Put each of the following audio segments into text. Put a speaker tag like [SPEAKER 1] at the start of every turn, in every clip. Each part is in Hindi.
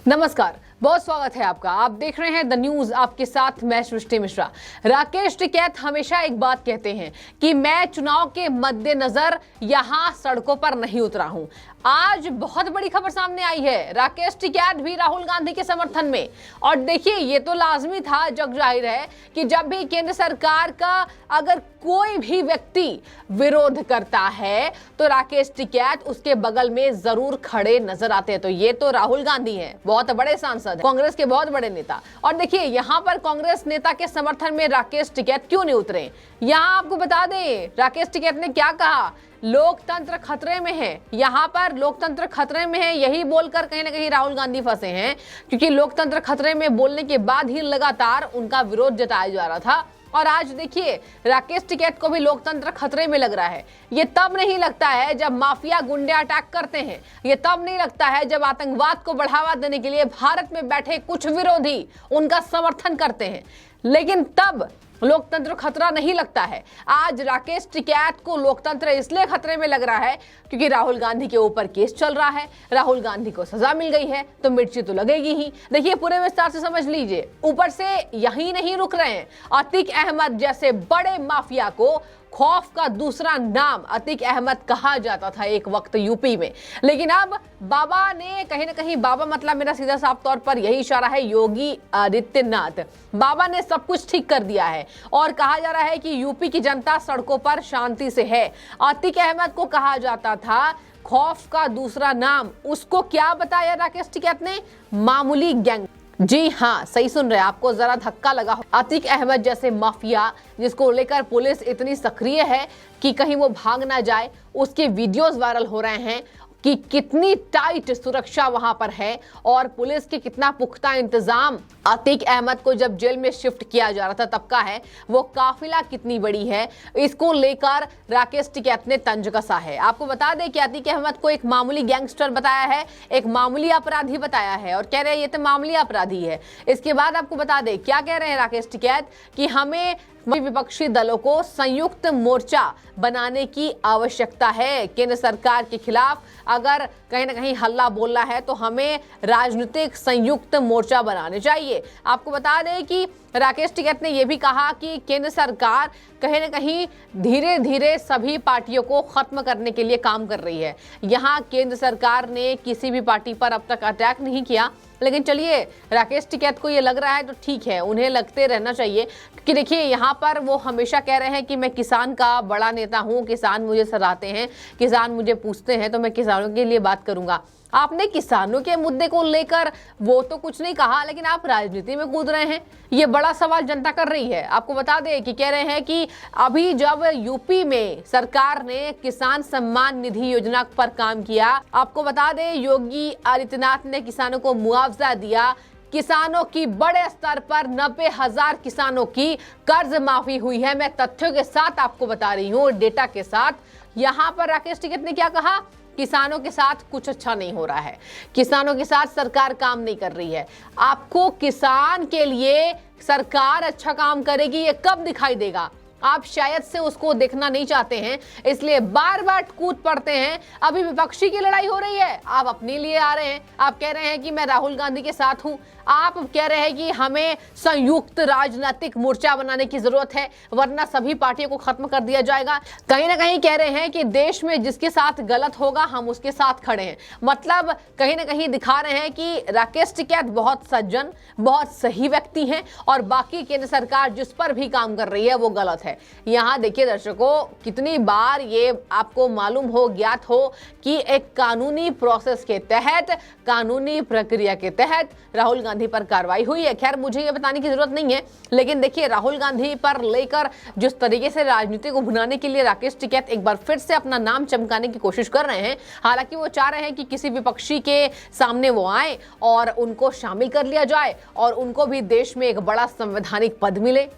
[SPEAKER 1] नमस्कार, बहुत स्वागत है आपका। आप देख रहे हैं द न्यूज, आपके साथ मैं सृष्टि मिश्रा। राकेश टिकैत हमेशा एक बात कहते हैं कि मैं चुनाव के मद्देनजर यहां सड़कों पर नहीं उतरा हूं। आज बहुत बड़ी खबर सामने आई है, राकेश टिकैत भी राहुल गांधी के समर्थन में। और देखिए, ये तो लाजमी था, जग जाहिर है कि जब भी केंद्र सरकार का अगर कोई भी व्यक्ति विरोध करता है तो राकेश टिकैत उसके बगल में जरूर खड़े नजर आते हैं। तो ये तो राहुल गांधी हैं, बहुत बड़े सांसद, कांग्रेस के बहुत बड़े नेता। और देखिए, यहाँ पर कांग्रेस नेता के समर्थन में राकेश टिकैत क्यों नहीं उतरे। यहाँ आपको बता दें, राकेश टिकैत ने क्या कहा, लोकतंत्र खतरे में है। यहाँ पर लोकतंत्र खतरे में है, यही बोलकर कहीं ना कहीं राहुल गांधी फंसे हैं, क्योंकि लोकतंत्र खतरे में बोलने के बाद ही लगातार उनका विरोध जताया जा रहा था। और आज देखिए, राकेश टिकैत को भी लोकतंत्र खतरे में लग रहा है। ये तब नहीं लगता है जब माफिया गुंडे अटैक करते हैं, ये तब नहीं लगता है जब आतंकवाद को बढ़ावा देने के लिए भारत में बैठे कुछ विरोधी उनका समर्थन करते हैं, लेकिन तब लोकतंत्र खतरा नहीं लगता है। आज राकेश टिकैत को लोकतंत्र इसलिए खतरे में लग रहा है क्योंकि राहुल गांधी के ऊपर केस चल रहा है, राहुल गांधी को सजा मिल गई है, तो मिर्ची तो लगेगी ही। देखिए, पूरे विस्तार से समझ लीजिए। ऊपर से यही नहीं रुक रहे हैं, अतीक अहमद जैसे बड़े माफिया को खौफ का दूसरा नाम अतीक अहमद कहा जाता था एक वक्त यूपी में, लेकिन अब बाबा ने कहीं ना कहीं, बाबा मतलब मेरा सीधा साफ तौर पर यही इशारा है, योगी आदित्यनाथ, बाबा ने सब कुछ ठीक कर दिया है। और कहा जा रहा है कि यूपी की जनता सड़कों पर शांति से है। अतीक अहमद को कहा जाता था खौफ का दूसरा नाम, उसको क्या बताया राकेश टिकैत ने, मामूली गैंग। जी हाँ, सही सुन रहे हैं, आपको जरा धक्का लगा। अतीक अहमद जैसे माफिया जिसको लेकर पुलिस इतनी सक्रिय है कि कहीं वो भाग ना जाए, उसके वीडियोस वायरल हो रहे हैं कि कितनी टाइट सुरक्षा वहां पर है और पुलिस के कितना पुख्ता इंतजाम अतीक अहमद को जब जेल में शिफ्ट किया जा रहा था तब का है, वो काफिला कितनी बड़ी है, इसको लेकर राकेश टिकैत ने तंज कसा है। आपको बता दें कि अतीक अहमद को एक मामूली गैंगस्टर बताया है, एक मामूली अपराधी बताया है और कह रहे हैं ये तो मामूली अपराधी है। इसके बाद आपको बता दें क्या कह रहे हैं राकेश टिकैत कि हमें विपक्षी दलों को संयुक्त मोर्चा बनाने की आवश्यकता है। केंद्र सरकार के खिलाफ अगर कहीं ना कहीं हल्ला बोलना है तो हमें राजनीतिक संयुक्त मोर्चा बनाने चाहिए। आपको बता दें कि राकेश टिकैत ने यह भी कहा कि केंद्र सरकार कहीं ना कहीं धीरे धीरे सभी पार्टियों को खत्म करने के लिए काम कर रही है। यहाँ केंद्र सरकार ने किसी भी पार्टी पर अब तक अटैक नहीं किया, लेकिन चलिए, राकेश टिकैत को ये लग रहा है तो ठीक है, उन्हें लगते रहना चाहिए। क्योंकि देखिए, यहाँ पर वो हमेशा कह रहे हैं कि मैं किसान का बड़ा नेता हूँ, किसान मुझे सराहते हैं, किसान मुझे पूछते हैं तो मैं किसानों के लिए बात करूंगा। आपने किसानों के मुद्दे को लेकर वो तो कुछ नहीं कहा, लेकिन आप राजनीति में कूद रहे हैं, ये बड़ा सवाल जनता कर रही है। आपको बता दें कि कह रहे हैं कि अभी जब यूपी में सरकार ने किसान सम्मान निधि योजना पर काम किया, आपको बता दें योगी आदित्यनाथ ने किसानों को मुआवजा दिया, किसानों की बड़े स्तर पर 90,000 किसानों की कर्ज माफी हुई है। मैं तथ्यों के साथ आपको बता रही हूँ, डेटा के साथ। यहाँ पर राकेश टिकैत ने क्या कहा, किसानों के साथ कुछ अच्छा नहीं हो रहा है, किसानों के साथ सरकार काम नहीं कर रही है। आपको किसान के लिए सरकार अच्छा काम करेगी ये कब दिखाई देगा, आप शायद से उसको देखना नहीं चाहते हैं, इसलिए बार बार कूद पड़ते हैं। अभी विपक्षी की लड़ाई हो रही है, आप अपने लिए आ रहे हैं, आप कह रहे हैं कि मैं राहुल गांधी के साथ हूं, आप कह रहे हैं कि हमें संयुक्त राजनीतिक मोर्चा बनाने की जरूरत है वरना सभी पार्टियों को खत्म कर दिया जाएगा। कहीं ना कहीं कह रहे हैं कि देश में जिसके साथ गलत होगा हम उसके साथ खड़े हैं। मतलब कहीं ना कहीं दिखा रहे हैं कि राकेश टिकैत बहुत सज्जन, बहुत सही व्यक्ति हैं और बाकी केंद्र सरकार जिस पर भी काम कर रही है वो गलत है। यहाँ देखिए दर्शकों, कितनी बार ये आपको मालूम हो, ज्ञात हो कि एक कानूनी प्रोसेस के तहत, कानूनी प्रक्रिया के तहत राहुल गांधी पर कार्रवाई हुई है। खैर, मुझे ये बताने की जरूरत नहीं है, लेकिन देखिए, राहुल गांधी पर लेकर जिस तरीके से राजनीति को भुनाने के लिए राकेश टिकैत एक बार फिर से अपना नाम चमकाने की कोशिश कर रहे हैं। हालांकि वो चाह रहे हैं कि किसी विपक्षी के सामने वो आए और उनको शामिल कर लिया जाए और उनको भी देश में एक बड़ा संवैधानिक पद मिले।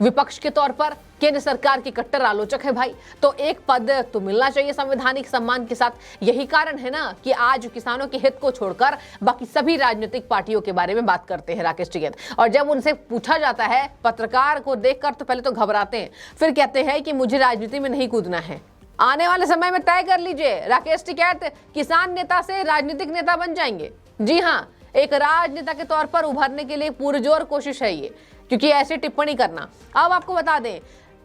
[SPEAKER 1] विपक्ष के तौर पर केंद्र सरकार की कट्टर आलोचक है भाई, तो एक पद तो मिलना चाहिए संवैधानिक सम्मान के साथ। यही कारण है ना कि आज किसानों के हित को छोड़कर बाकी सभी राजनीतिक पार्टियों के बारे में बात करते हैं राकेश टिकैत। और जब उनसे पूछा जाता है, पत्रकार को देखकर तो पहले तो घबराते हैं, फिर कहते हैं कि मुझे राजनीति में नहीं कूदना है। आने वाले समय में तय कर लीजिए, राकेश टिकैत किसान नेता से राजनीतिक नेता बन जाएंगे। जी हाँ, एक राजनेता के तौर पर उभरने के लिए पुरजोर कोशिश है ये, क्योंकि ऐसी टिप्पणी करना। अब आपको बता दें,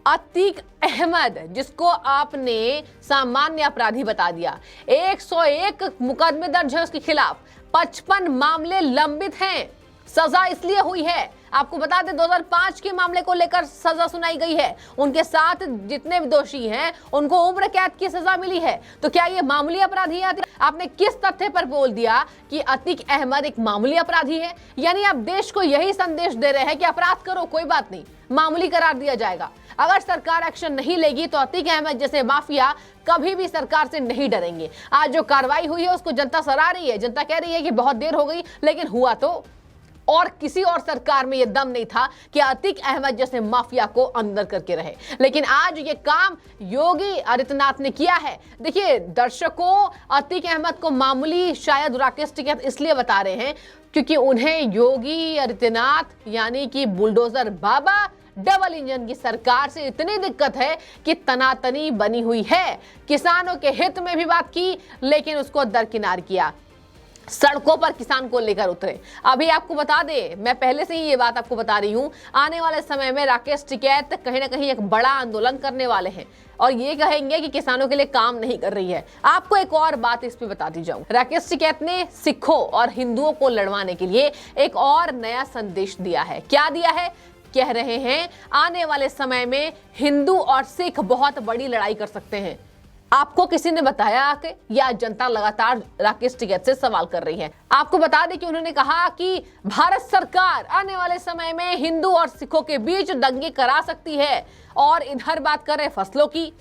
[SPEAKER 1] अतीक अहमद, जिसको आपने सामान्य अपराधी बता दिया, 101 मुकदमे दर्ज है उसके खिलाफ, 55 मामले लंबित हैं। सजा इसलिए हुई है, आपको बता दें 2005 के मामले को लेकर सजा सुनाई गई है। उनके साथ जितने भी दोषी हैं उनको उम्र कैद की सजा मिली है। तो क्या ये मामूली अपराधी है? आपने किस तथ्य पर बोल दिया कि अतीक अहमद एक मामूली अपराधी है? यानी आप देश को यही संदेश दे रहे हैं कि अपराध करो, कोई बात नहीं, मामूली करार दिया जाएगा। अगर सरकार एक्शन नहीं लेगी तो अतीक अहमद जैसे माफिया कभी भी सरकार से नहीं डरेंगे। आज जो कार्रवाई हुई है उसको जनता सराह रही है, जनता कह रही है कि बहुत देर हो गई, लेकिन हुआ तो। और किसी और सरकार में यह दम नहीं था कि अतीक अहमद जैसे माफिया को अंदर करके रहे, लेकिन आज ये काम योगी आदित्यनाथ ने किया है। देखिए दर्शकों, अतीक अहमद को मामूली शायद राकेश टिकैत इसलिए बता रहे हैं क्योंकि उन्हें योगी आदित्यनाथ यानी कि बुलडोजर बाबा डबल इंजन की सरकार से इतनी दिक्कत है कि तनातनी बनी हुई है। किसानों के हित में भी बात की, लेकिन उसको दरकिनार किया, सड़कों पर किसान को लेकर उतरे। अभी आपको बता दे, मैं पहले से ही ये बात आपको बता रही हूं, आने वाले समय में राकेश टिकैत कहीं ना कहीं एक बड़ा आंदोलन करने वाले हैं और ये कहेंगे कि किसानों के लिए काम नहीं कर रही है। आपको एक और बात इस पे बताती जाऊं, राकेश टिकैत ने सिखों और हिंदुओं को लड़वाने के लिए एक और नया संदेश दिया है। क्या दिया है? कह रहे हैं आने वाले समय में हिंदू और सिख बहुत बड़ी लड़ाई कर सकते हैं। आपको किसी ने बताया कि या जनता लगातार राकेश टिकैत से सवाल कर रही है? आपको बता दें कि उन्होंने कहा कि भारत सरकार आने वाले समय में हिंदू और सिखों के बीच दंगे करा सकती है। और इधर बात करें फसलों की,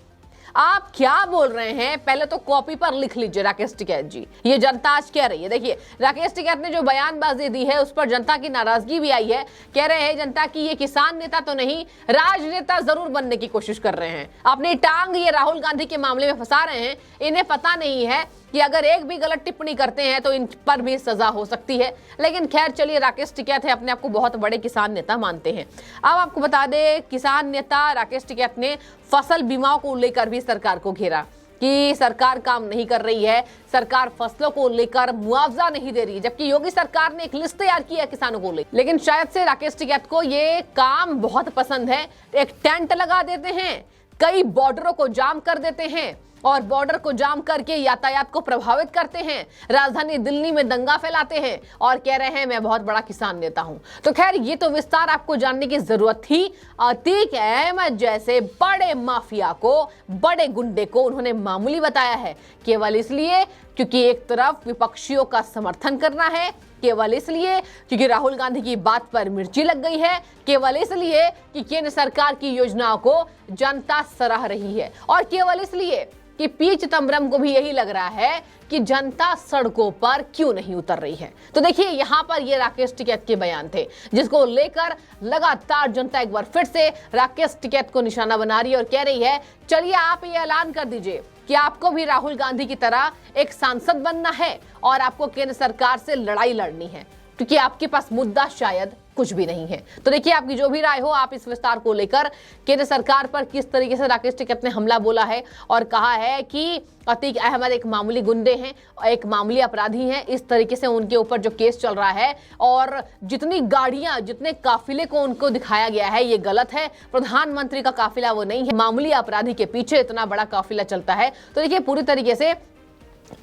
[SPEAKER 1] आप क्या बोल रहे हैं? पहले तो कॉपी पर लिख लीजिए राकेश टिकैत जी, ये जनता आज कह रही है। देखिए राकेश टिकैत ने जो बयानबाजी दी है उस पर जनता की नाराजगी भी आई है। कह रहे हैं जनता की ये किसान नेता तो नहीं, राजनेता जरूर बनने की कोशिश कर रहे हैं। अपनी टांग ये राहुल गांधी के मामले में फंसा रहे हैं। इन्हें पता नहीं है कि अगर एक भी गलत टिप्पणी करते हैं तो इन पर भी सजा हो सकती है। लेकिन खैर चलिए, राकेश टिकैत है, अपने आप को बहुत बड़े किसान नेता मानते हैं। अब आपको बता दें, किसान नेता राकेश टिकैत ने फसल बीमा को लेकर भी सरकार को घेरा कि सरकार काम नहीं कर रही है, सरकार फसलों को लेकर मुआवजा नहीं दे रही है, जबकि योगी सरकार ने एक लिस्ट तैयार की है किसानों को लेकर। लेकिन शायद से राकेश टिकैत को ये काम बहुत पसंद है। एक टेंट लगा देते हैं, कई बॉर्डरों को जाम कर देते हैं और बॉर्डर को जाम करके यातायात को प्रभावित करते हैं, राजधानी दिल्ली में दंगा फैलाते हैं और कह रहे हैं मैं बहुत बड़ा किसान नेता हूं। तो खैर ये तो विस्तार आपको जानने की जरूरत थी। अतीक अहमद जैसे बड़े माफिया को, बड़े गुंडे को उन्होंने मामूली बताया है, केवल इसलिए क्योंकि एक तरफ विपक्षियों का समर्थन करना है, केवल इसलिए क्योंकि राहुल गांधी की बात पर मिर्ची लग गई है, केवल इसलिए कि केंद्र सरकार की योजनाओं को जनता सराह रही है और केवल इसलिए कि पी चिदम्बरम को भी यही लग रहा है कि जनता सड़कों पर क्यों नहीं उतर रही है। तो देखिए यहाँ पर ये राकेश टिकैत के बयान थे, जिसको लेकर लगातार जनता एक बार फिर से राकेश टिकैत को निशाना बना रही है और कह रही है चलिए आप ये ऐलान कर दीजिए कि आपको भी राहुल गांधी की तरह एक सांसद बनना है और आपको केंद्र सरकार से लड़ाई लड़नी है, क्योंकि आपके पास मुद्दा शायद कुछ भी नहीं है। तो देखिए आपकी जो भी राय हो, आप इस विस्तार को लेकर केंद्र सरकार पर किस तरीके से राकेश टिकैत ने हमला बोला है और कहा है कि अतीक अहमद एक मामूली गुंडे हैं, एक मामूली अपराधी हैं, इस तरीके से उनके ऊपर जो केस चल रहा है और जितनी गाड़ियां, जितने काफिले को उनको दिखाया गया है, ये गलत है। प्रधानमंत्री का काफिला वो नहीं है, मामूली अपराधी के पीछे इतना बड़ा काफिला चलता है। तो देखिए पूरी तरीके से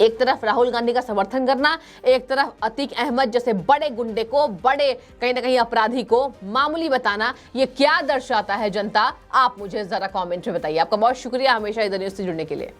[SPEAKER 1] एक तरफ राहुल गांधी का समर्थन करना, एक तरफ अतीक अहमद जैसे बड़े गुंडे को, बड़े कहीं ना कहीं अपराधी को मामूली बताना, ये क्या दर्शाता है जनता? आप मुझे जरा कमेंट में बताइए। आपका बहुत शुक्रिया हमेशा इधर न्यूज़ से जुड़ने के लिए।